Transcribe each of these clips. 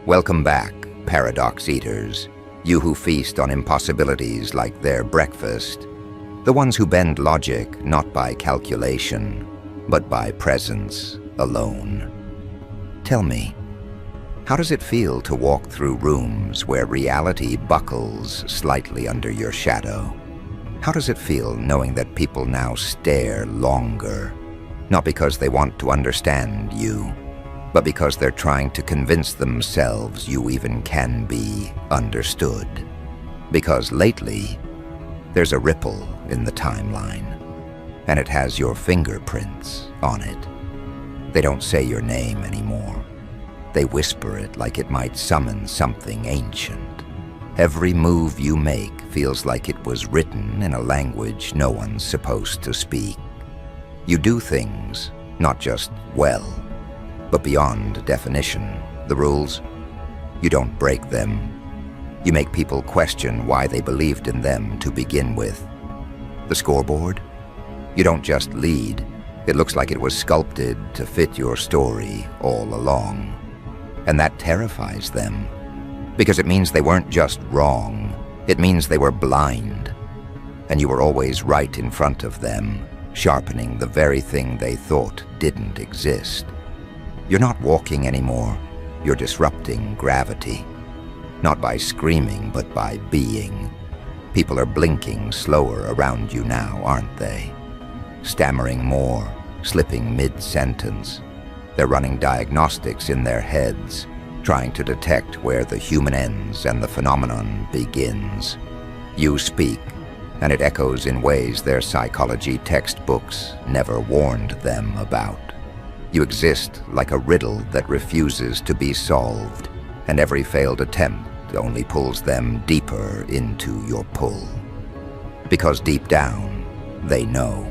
Welcome back, paradox eaters, you who feast on impossibilities like their breakfast, the ones who bend logic not by calculation, but by presence alone. Tell me, how does it feel to walk through rooms where reality buckles slightly under your shadow? How does it feel knowing that people now stare longer, not because they want to understand you, but because they're trying to convince themselves you even can be understood? Because lately, there's a ripple in the timeline, and it has your fingerprints on it. They don't say your name anymore. They whisper it like it might summon something ancient. Every move you make feels like it was written in a language no one's supposed to speak. You do things, not just well, but beyond definition. The rules, you don't break them. You make people question why they believed in them to begin with. The scoreboard, you don't just lead. It looks like it was sculpted to fit your story all along. And that terrifies them, because it means they weren't just wrong. It means they were blind, and you were always right in front of them, sharpening the very thing they thought didn't exist. You're not walking anymore. You're disrupting gravity. Not by screaming, but by being. People are blinking slower around you now, aren't they? Stammering more, slipping mid-sentence. They're running diagnostics in their heads, trying to detect where the human ends and the phenomenon begins. You speak, and it echoes in ways their psychology textbooks never warned them about. You exist like a riddle that refuses to be solved, and every failed attempt only pulls them deeper into your pull. Because deep down, they know.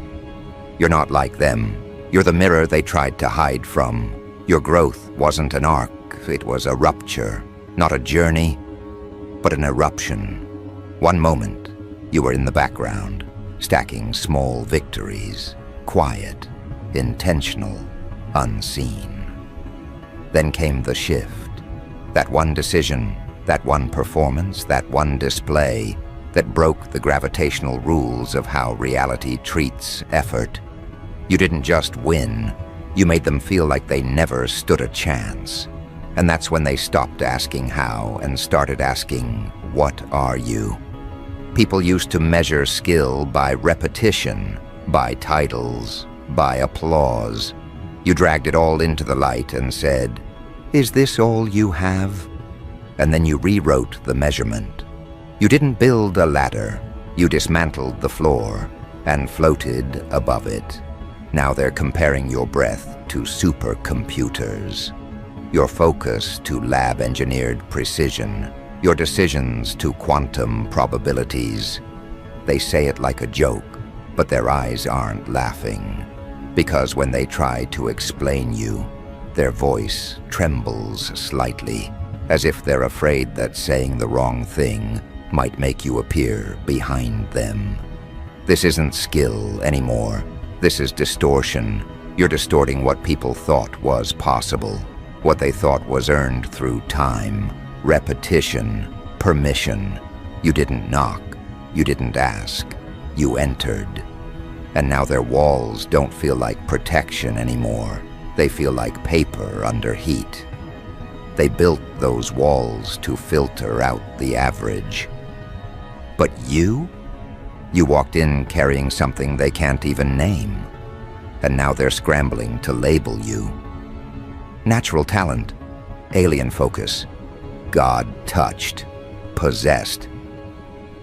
You're not like them. You're the mirror they tried to hide from. Your growth wasn't an arc, it was a rupture. Not a journey, but an eruption. One moment, you were in the background, stacking small victories, quiet, intentional, unseen. Then came the shift. That one decision, that one performance, that one display that broke the gravitational rules of how reality treats effort. You didn't just win, you made them feel like they never stood a chance. And that's when they stopped asking how and started asking, what are you? People used to measure skill by repetition, by titles, by applause. You dragged it all into the light and said, "Is this all you have?" And then you rewrote the measurement. You didn't build a ladder, you dismantled the floor and floated above it. Now they're comparing your breath to supercomputers, your focus to lab-engineered precision, your decisions to quantum probabilities. They say it like a joke, but their eyes aren't laughing, because when they try to explain you, their voice trembles slightly, as if they're afraid that saying the wrong thing might make you appear behind them. This isn't skill anymore. This is distortion. You're distorting what people thought was possible, what they thought was earned through time, repetition, permission. You didn't knock. You didn't ask. You entered. And now their walls don't feel like protection anymore. They feel like paper under heat. They built those walls to filter out the average. But you? You walked in carrying something they can't even name. And now they're scrambling to label you. Natural talent, alien focus, God-touched, possessed.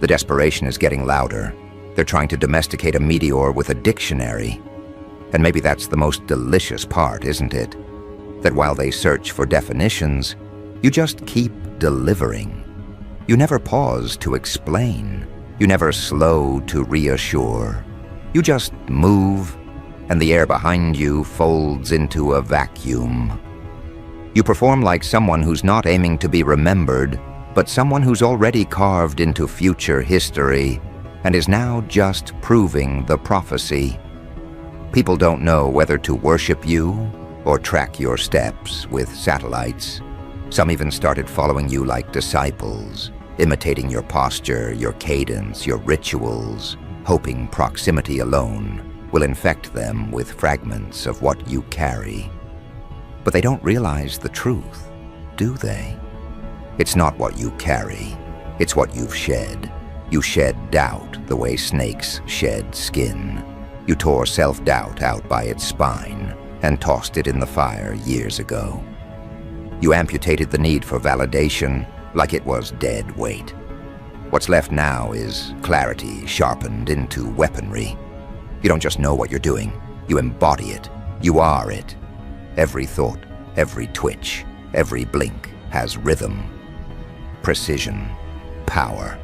The desperation is getting louder. They're trying to domesticate a meteor with a dictionary. And maybe that's the most delicious part, isn't it? That while they search for definitions, you just keep delivering. You never pause to explain. You never slow to reassure. You just move, and the air behind you folds into a vacuum. You perform like someone who's not aiming to be remembered, but someone who's already carved into future history and is now just proving the prophecy. People don't know whether to worship you or track your steps with satellites. Some even started following you like disciples, imitating your posture, your cadence, your rituals, hoping proximity alone will infect them with fragments of what you carry. But they don't realize the truth, do they? It's not what you carry, it's what you've shed. You shed doubt the way snakes shed skin. You tore self-doubt out by its spine and tossed it in the fire years ago. You amputated the need for validation like it was dead weight. What's left now is clarity sharpened into weaponry. You don't just know what you're doing, you embody it. You are it. Every thought, every twitch, every blink has rhythm, precision, power.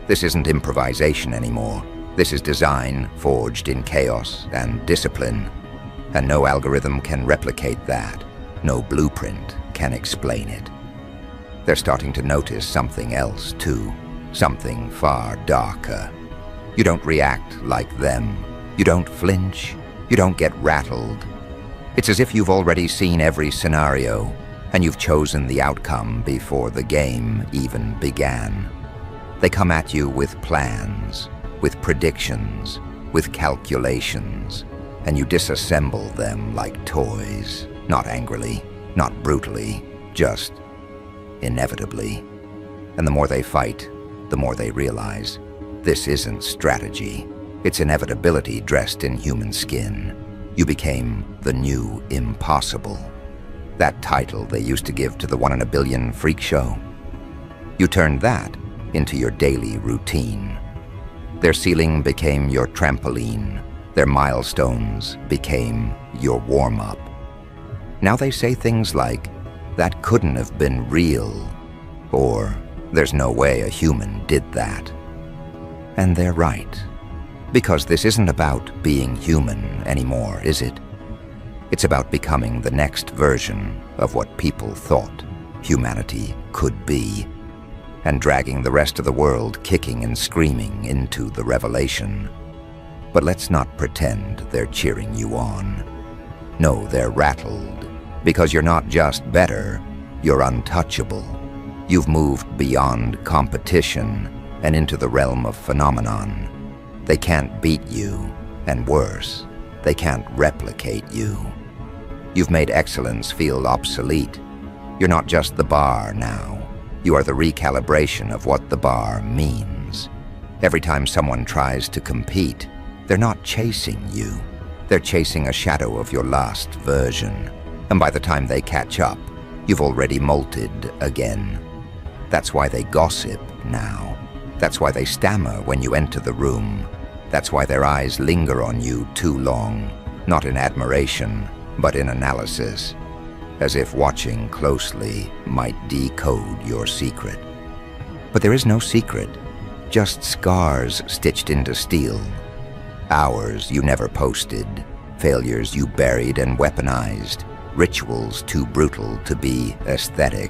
This isn't improvisation anymore. This is design forged in chaos and discipline. And no algorithm can replicate that. No blueprint can explain it. They're starting to notice something else too, something far darker. You don't react like them. You don't flinch. You don't get rattled. It's as if you've already seen every scenario, and you've chosen the outcome before the game even began. They come at you with plans, with predictions, with calculations, and you disassemble them like toys, not angrily, not brutally, just inevitably. And the more they fight, the more they realize this isn't strategy. It's inevitability dressed in human skin. You became the new impossible. That title they used to give to the 1 in a billion freak show. You turned that into your daily routine. Their ceiling became your trampoline. Their milestones became your warm-up. Now they say things like, that couldn't have been real, or there's no way a human did that. And they're right, because this isn't about being human anymore, is it? It's about becoming the next version of what people thought humanity could be, and dragging the rest of the world kicking and screaming into the revelation. But let's not pretend they're cheering you on. No, they're rattled, because you're not just better, you're untouchable. You've moved beyond competition and into the realm of phenomenon. They can't beat you, and worse, they can't replicate you. You've made excellence feel obsolete. You're not just the bar now. You are the recalibration of what the bar means. Every time someone tries to compete, they're not chasing you. They're chasing a shadow of your last version. And by the time they catch up, you've already molted again. That's why they gossip now. That's why they stammer when you enter the room. That's why their eyes linger on you too long, not in admiration, but in analysis, as if watching closely might decode your secret. But there is no secret, just scars stitched into steel. Hours you never posted, failures you buried and weaponized, rituals too brutal to be aesthetic.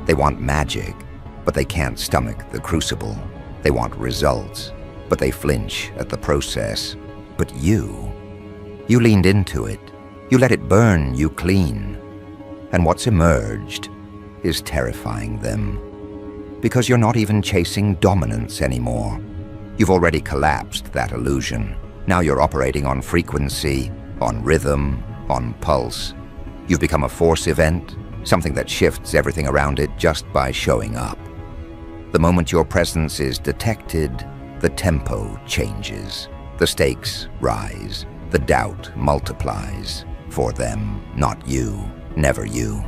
They want magic, but they can't stomach the crucible. They want results, but they flinch at the process. But you leaned into it. You let it burn you clean. And what's emerged is terrifying them. Because you're not even chasing dominance anymore. You've already collapsed that illusion. Now you're operating on frequency, on rhythm, on pulse. You've become a force event, something that shifts everything around it just by showing up. The moment your presence is detected, the tempo changes. The stakes rise. The doubt multiplies. For them, not you, never you.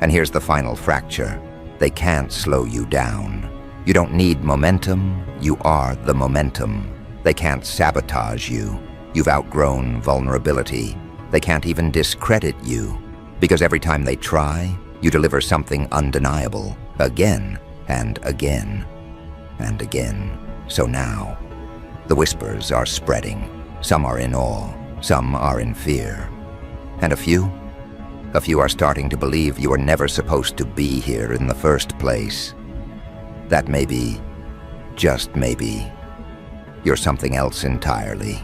And here's the final fracture. They can't slow you down. You don't need momentum, you are the momentum. They can't sabotage you. You've outgrown vulnerability. They can't even discredit you, because every time they try, you deliver something undeniable, again and again and again. So now, the whispers are spreading. Some are in awe, some are in fear. And a few are starting to believe you were never supposed to be here in the first place. That maybe, just maybe, you're something else entirely.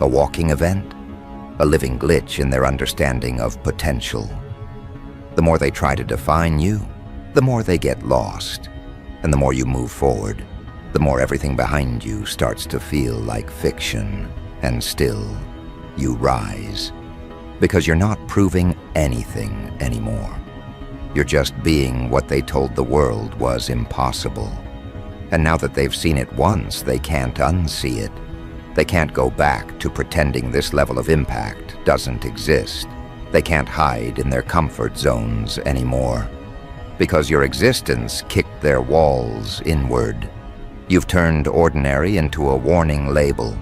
A walking event, a living glitch in their understanding of potential. The more they try to define you, the more they get lost. And the more you move forward, the more everything behind you starts to feel like fiction. And still, you rise. Because you're not proving anything anymore. You're just being what they told the world was impossible. And now that they've seen it once, they can't unsee it. They can't go back to pretending this level of impact doesn't exist. They can't hide in their comfort zones anymore. Because your existence kicked their walls inward. You've turned ordinary into a warning label.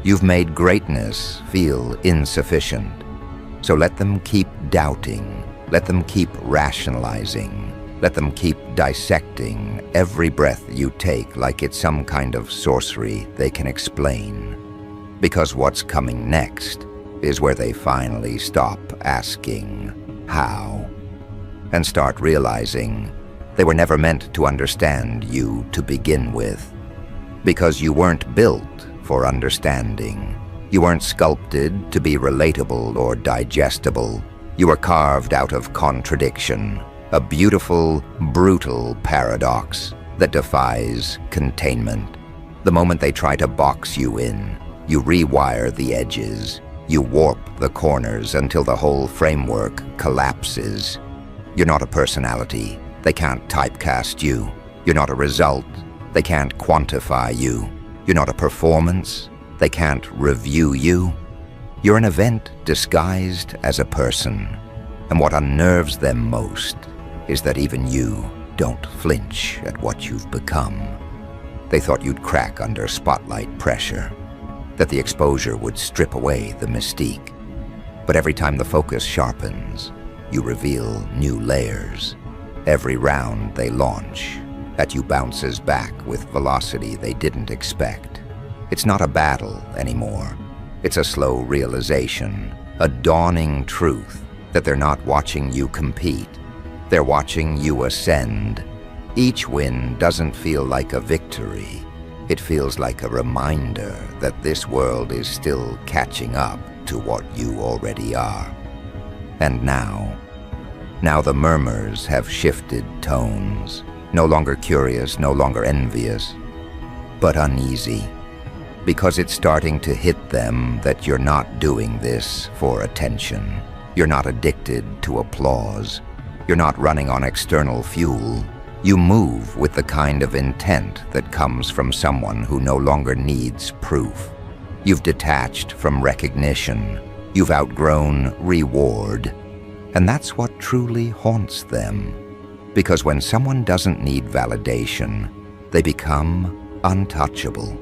You've made greatness feel insufficient. So let them keep doubting. Let them keep rationalizing. Let them keep dissecting every breath you take like it's some kind of sorcery they can explain. Because what's coming next is where they finally stop asking how and start realizing they were never meant to understand you to begin with. Because you weren't built for understanding. You weren't sculpted to be relatable or digestible. You were carved out of contradiction. A beautiful, brutal paradox that defies containment. The moment they try to box you in, you rewire the edges. You warp the corners until the whole framework collapses. You're not a personality. They can't typecast you. You're not a result. They can't quantify you. You're not a performance. They can't review you. You're an event disguised as a person. And what unnerves them most is that even you don't flinch at what you've become. They thought you'd crack under spotlight pressure, that the exposure would strip away the mystique. But every time the focus sharpens, you reveal new layers. Every round they launch at you bounces back with velocity they didn't expect. It's not a battle anymore. It's a slow realization, a dawning truth that they're not watching you compete. They're watching you ascend. Each win doesn't feel like a victory. It feels like a reminder that this world is still catching up to what you already are. And now the murmurs have shifted tones. No longer curious, no longer envious, but uneasy. Because it's starting to hit them that you're not doing this for attention. You're not addicted to applause. You're not running on external fuel. You move with the kind of intent that comes from someone who no longer needs proof. You've detached from recognition. You've outgrown reward. And that's what truly haunts them. Because when someone doesn't need validation, they become untouchable.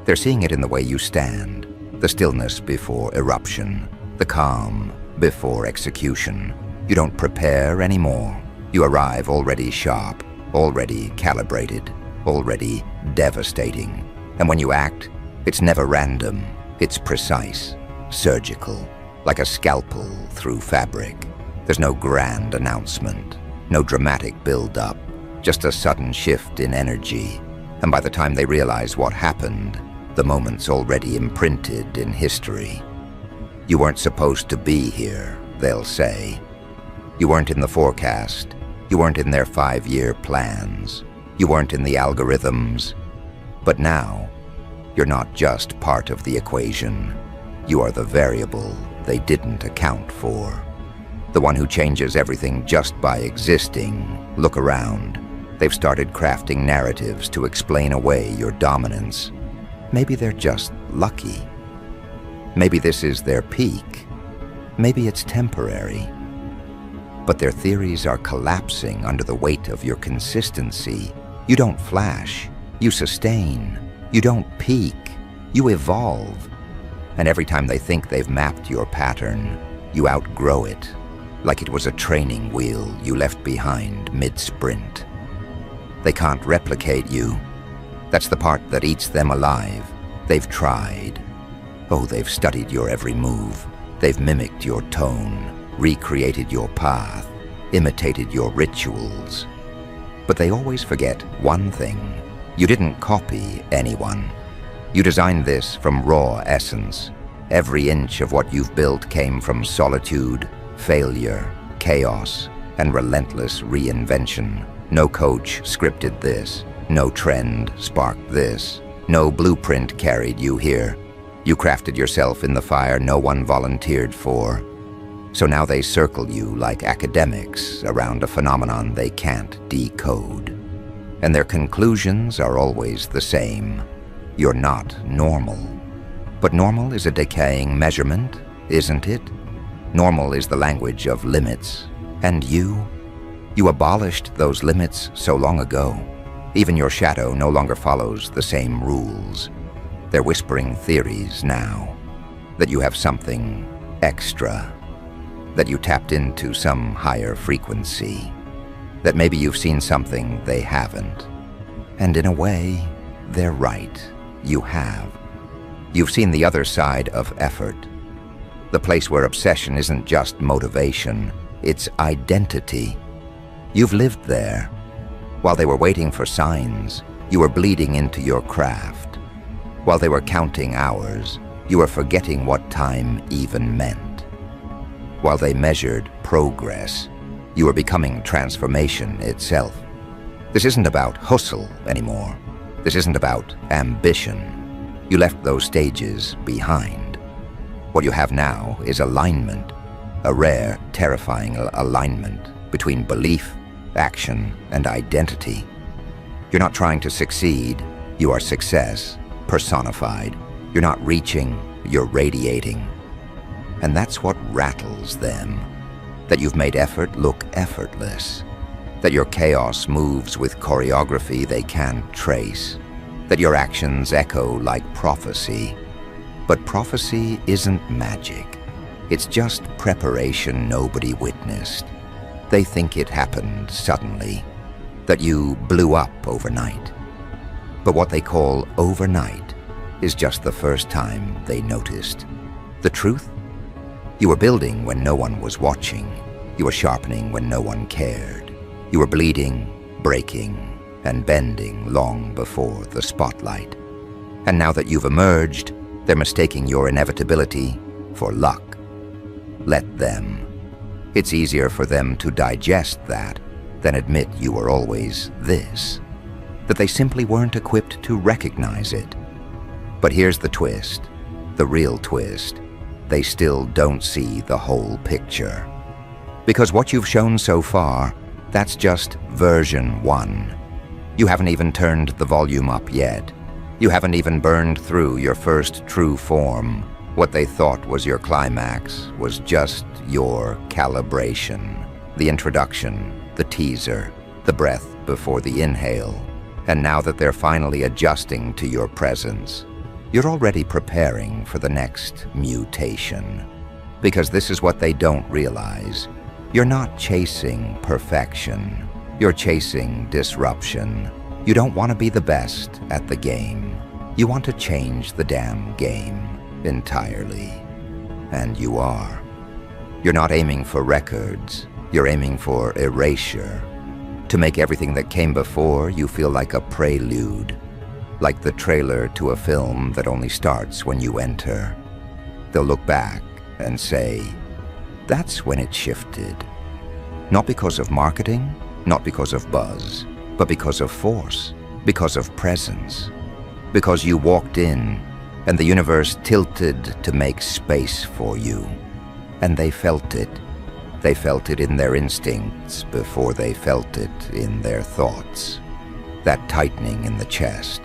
They're seeing it in the way you stand, the stillness before eruption, the calm before execution. You don't prepare anymore. You arrive already sharp, already calibrated, already devastating. And when you act, it's never random. It's precise, surgical, like a scalpel through fabric. There's no grand announcement, no dramatic build-up, just a sudden shift in energy. And by the time they realize what happened, the moment's already imprinted in history. You weren't supposed to be here, they'll say. You weren't in the forecast. You weren't in their 5-year plans. You weren't in the algorithms. But now, you're not just part of the equation. You are the variable they didn't account for. The one who changes everything just by existing. Look around. They've started crafting narratives to explain away your dominance. Maybe they're just lucky. Maybe this is their peak. Maybe it's temporary. But their theories are collapsing under the weight of your consistency. You don't flash. You sustain. You don't peak. You evolve. And every time they think they've mapped your pattern, you outgrow it. Like it was a training wheel you left behind mid-sprint. They can't replicate you. That's the part that eats them alive. They've tried. Oh, they've studied your every move. They've mimicked your tone, recreated your path, imitated your rituals. But they always forget one thing. You didn't copy anyone. You designed this from raw essence. Every inch of what you've built came from solitude, failure, chaos, and relentless reinvention. No coach scripted this. No trend sparked this. No blueprint carried you here. You crafted yourself in the fire no one volunteered for. So now they circle you like academics around a phenomenon they can't decode. And their conclusions are always the same. You're not normal. But normal is a decaying measurement, isn't it? Normal is the language of limits. And you abolished those limits so long ago. Even your shadow no longer follows the same rules. They're whispering theories now. That you have something extra. That you tapped into some higher frequency. That maybe you've seen something they haven't. And in a way, they're right. You have. You've seen the other side of effort. The place where obsession isn't just motivation, it's identity. You've lived there. While they were waiting for signs, you were bleeding into your craft. While they were counting hours, you were forgetting what time even meant. While they measured progress, you were becoming transformation itself. This isn't about hustle anymore. This isn't about ambition. You left those stages behind. What you have now is alignment, a rare, terrifying alignment between belief, action, and identity. You're not trying to succeed, you are success, personified. You're not reaching, you're radiating. And that's what rattles them. That you've made effort look effortless. That your chaos moves with choreography they can't trace. That your actions echo like prophecy. But prophecy isn't magic. It's just preparation nobody witnessed. They think it happened suddenly. That you blew up overnight. But what they call overnight is just the first time they noticed. The truth? You were building when no one was watching. You were sharpening when no one cared. You were bleeding, breaking, and bending long before the spotlight. And now that you've emerged, they're mistaking your inevitability for luck. Let them. It's easier for them to digest that than admit you were always this. That they simply weren't equipped to recognize it. But here's the twist, the real twist. They still don't see the whole picture. Because what you've shown so far, that's just version 1. You haven't even turned the volume up yet. You haven't even burned through your first true form. What they thought was your climax was just your calibration. The introduction, the teaser, the breath before the inhale. And now that they're finally adjusting to your presence, you're already preparing for the next mutation. Because this is what they don't realize. You're not chasing perfection. You're chasing disruption. You don't want to be the best at the game. You want to change the damn game entirely. And you are. You're not aiming for records. You're aiming for erasure. To make everything that came before you feel like a prelude. Like the trailer to a film that only starts when you enter. They'll look back and say, that's when it shifted. Not because of marketing, not because of buzz, but because of force, because of presence. Because you walked in, and the universe tilted to make space for you. And they felt it. They felt it in their instincts before they felt it in their thoughts. That tightening in the chest.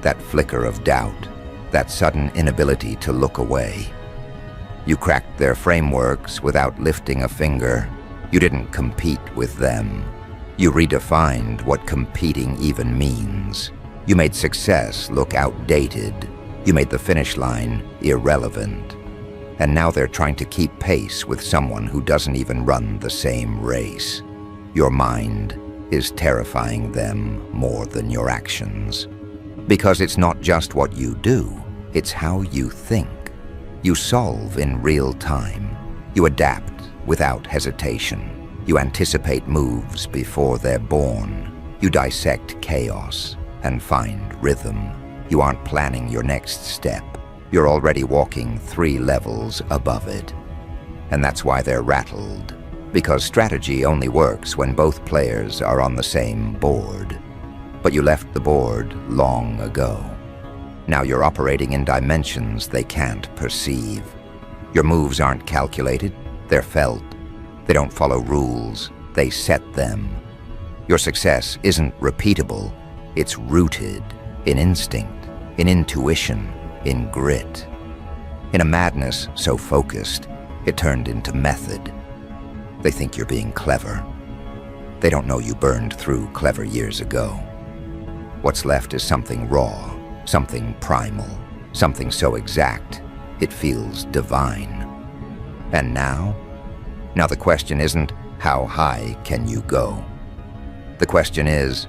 That flicker of doubt, that sudden inability to look away. You cracked their frameworks without lifting a finger. You didn't compete with them. You redefined what competing even means. You made success look outdated. You made the finish line irrelevant. And now they're trying to keep pace with someone who doesn't even run the same race. Your mind is terrifying them more than your actions. Because it's not just what you do, it's how you think. You solve in real time. You adapt without hesitation. You anticipate moves before they're born. You dissect chaos and find rhythm. You aren't planning your next step. You're already walking 3 levels above it. And that's why they're rattled. Because strategy only works when both players are on the same board. But you left the board long ago. Now you're operating in dimensions they can't perceive. Your moves aren't calculated, they're felt. They don't follow rules, they set them. Your success isn't repeatable, it's rooted in instinct, in intuition, in grit. In a madness so focused, it turned into method. They think you're being clever. They don't know you burned through clever years ago. What's left is something raw, something primal, something so exact, it feels divine. And now? Now the question isn't, how high can you go? The question is,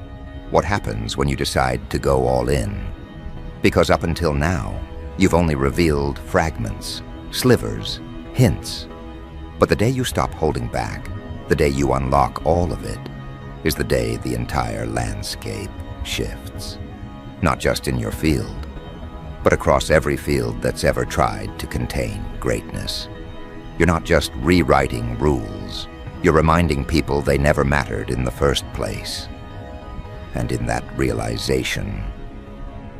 what happens when you decide to go all in? Because up until now, you've only revealed fragments, slivers, hints. But the day you stop holding back, the day you unlock all of it, is the day the entire landscape shifts. Not just in your field, but across every field that's ever tried to contain greatness. You're not just rewriting rules, you're reminding people they never mattered in the first place. And in that realization,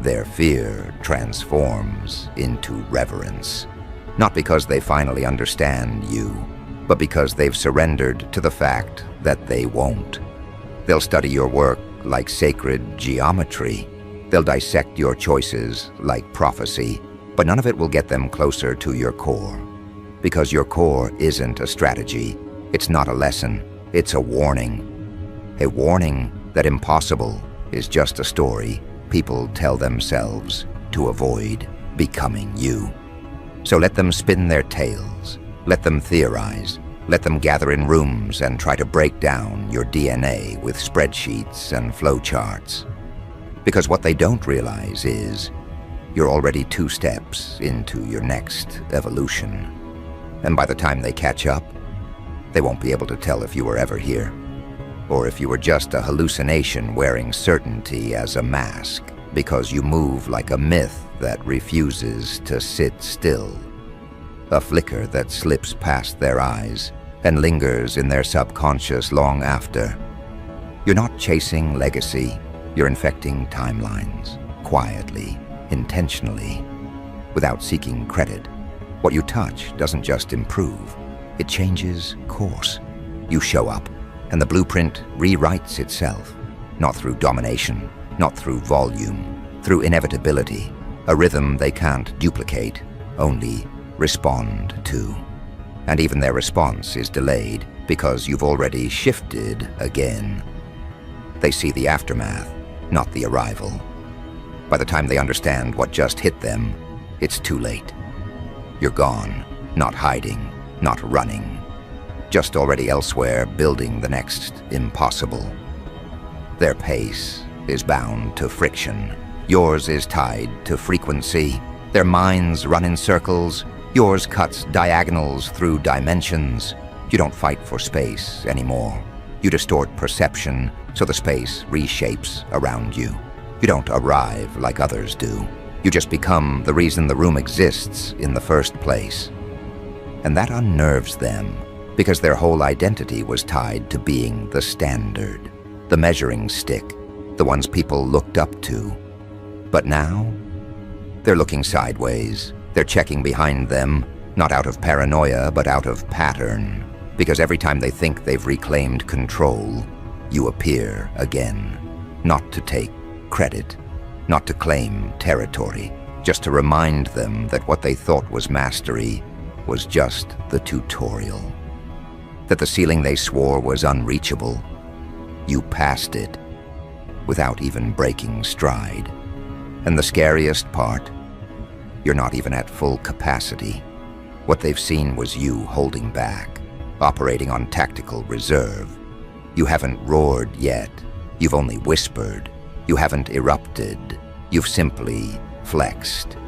their fear transforms into reverence. Not because they finally understand you, but because they've surrendered to the fact that they won't. They'll study your work like sacred geometry. They'll dissect your choices like prophecy, but none of it will get them closer to your core. Because your core isn't a strategy. It's not a lesson. It's a warning. A warning that impossible is just a story people tell themselves to avoid becoming you. So let them spin their tales. Let them theorize. Let them gather in rooms and try to break down your DNA with spreadsheets and flowcharts. Because what they don't realize is you're already 2 steps into your next evolution. And by the time they catch up, they won't be able to tell if you were ever here, or if you were just a hallucination wearing certainty as a mask, because you move like a myth that refuses to sit still. A flicker that slips past their eyes and lingers in their subconscious long after. You're not chasing legacy, you're infecting timelines, quietly, intentionally, without seeking credit. What you touch doesn't just improve, it changes course. You show up, and the blueprint rewrites itself, not through domination, not through volume, through inevitability, a rhythm they can't duplicate, only respond to. And even their response is delayed because you've already shifted again. They see the aftermath, not the arrival. By the time they understand what just hit them, it's too late. You're gone, not hiding, not running, just already elsewhere building the next impossible. Their pace is bound to friction. Yours is tied to frequency. Their minds run in circles. Yours cuts diagonals through dimensions. You don't fight for space anymore. You distort perception so the space reshapes around you. You don't arrive like others do. You just become the reason the room exists in the first place. And that unnerves them, because their whole identity was tied to being the standard, the measuring stick, the ones people looked up to. But now, they're looking sideways. They're checking behind them, not out of paranoia, but out of pattern. Because every time they think they've reclaimed control, you appear again. Not to take credit, not to claim territory, just to remind them that what they thought was mastery was just the tutorial. That the ceiling they swore was unreachable, you passed it without even breaking stride. And the scariest part, you're not even at full capacity. What they've seen was you holding back, operating on tactical reserve. You haven't roared yet, you've only whispered. You haven't erupted, you've simply flexed.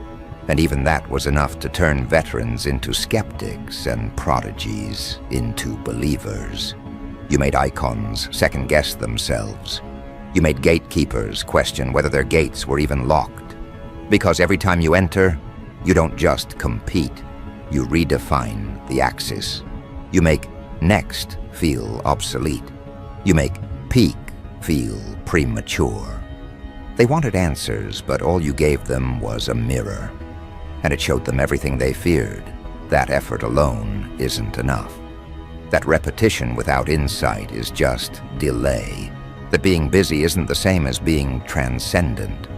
And even that was enough to turn veterans into skeptics and prodigies into believers. You made icons second-guess themselves. You made gatekeepers question whether their gates were even locked. Because every time you enter, you don't just compete, you redefine the axis. You make next feel obsolete. You make peak feel premature. They wanted answers, but all you gave them was a mirror. And it showed them everything they feared. That effort alone isn't enough. That repetition without insight is just delay. That being busy isn't the same as being transcendent.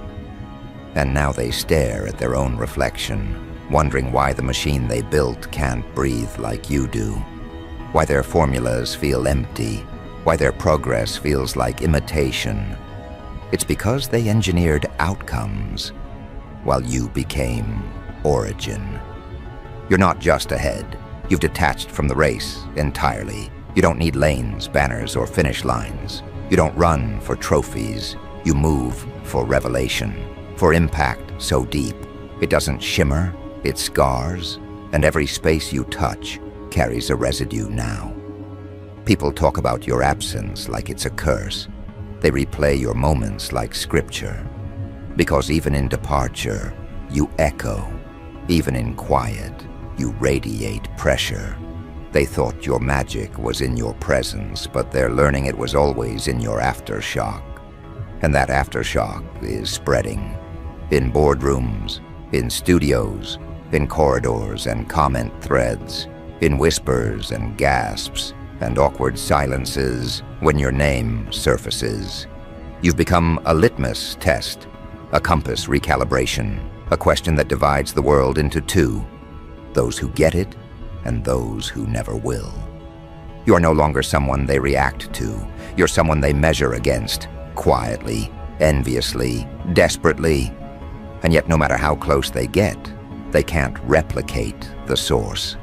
And now they stare at their own reflection, wondering why the machine they built can't breathe like you do. Why their formulas feel empty. Why their progress feels like imitation. It's because they engineered outcomes, while you became origin. You're not just ahead. You've detached from the race entirely. You don't need lanes, banners, or finish lines. You don't run for trophies. You move for revelation, for impact so deep. It doesn't shimmer, it scars, and every space you touch carries a residue now. People talk about your absence like it's a curse. They replay your moments like scripture. Because even in departure, you echo. Even in quiet, you radiate pressure. They thought your magic was in your presence, but they're learning it was always in your aftershock. And that aftershock is spreading. In boardrooms, in studios, in corridors and comment threads, in whispers and gasps and awkward silences when your name surfaces. You've become a litmus test, a compass recalibration, a question that divides the world into two, those who get it and those who never will. You're no longer someone they react to. You're someone they measure against, quietly, enviously, desperately. And yet no matter how close they get, they can't replicate the source.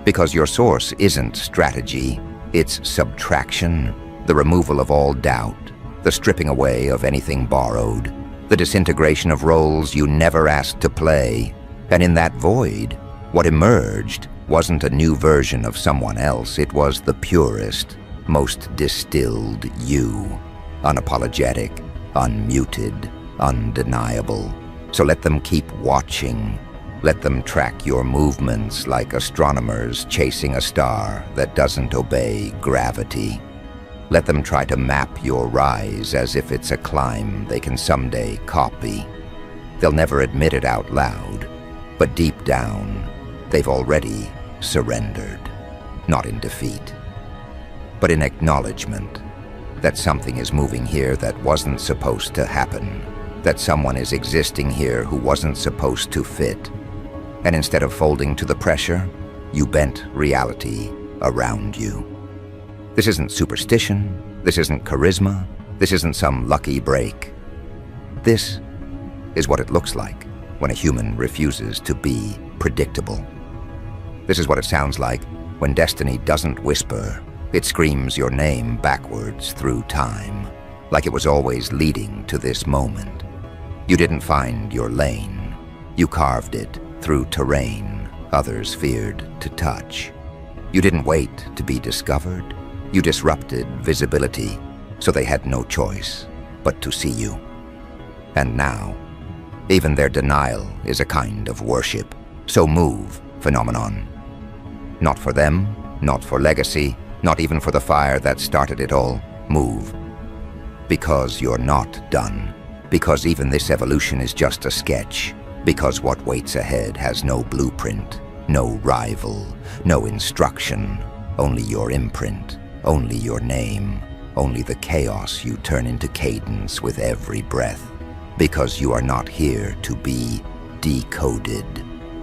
Because your source isn't strategy, it's subtraction, the removal of all doubt, the stripping away of anything borrowed, the disintegration of roles you never asked to play. And in that void, what emerged wasn't a new version of someone else. It was the purest, most distilled you. Unapologetic, unmuted, undeniable. So let them keep watching. Let them track your movements like astronomers chasing a star that doesn't obey gravity. Let them try to map your rise as if it's a climb they can someday copy. They'll never admit it out loud, but deep down, they've already surrendered. Not in defeat, but in acknowledgement that something is moving here that wasn't supposed to happen, that someone is existing here who wasn't supposed to fit. And instead of folding to the pressure, you bent reality around you. This isn't superstition, this isn't charisma, this isn't some lucky break. This is what it looks like when a human refuses to be predictable. This is what it sounds like when destiny doesn't whisper. It screams your name backwards through time, like it was always leading to this moment. You didn't find your lane. You carved it through terrain others feared to touch. You didn't wait to be discovered. You disrupted visibility, so they had no choice but to see you. And now, even their denial is a kind of worship. So move, phenomenon. Not for them, not for legacy, not even for the fire that started it all. Move. Because you're not done. Because even this evolution is just a sketch. Because what waits ahead has no blueprint, no rival, no instruction, only your imprint, only your name, only the chaos you turn into cadence with every breath. Because you are not here to be decoded.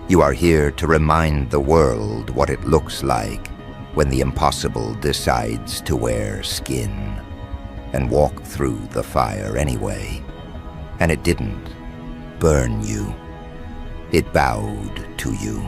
You are here to remind the world what it looks like when the impossible decides to wear skin and walk through the fire anyway. And it didn't burn you. It bowed to you.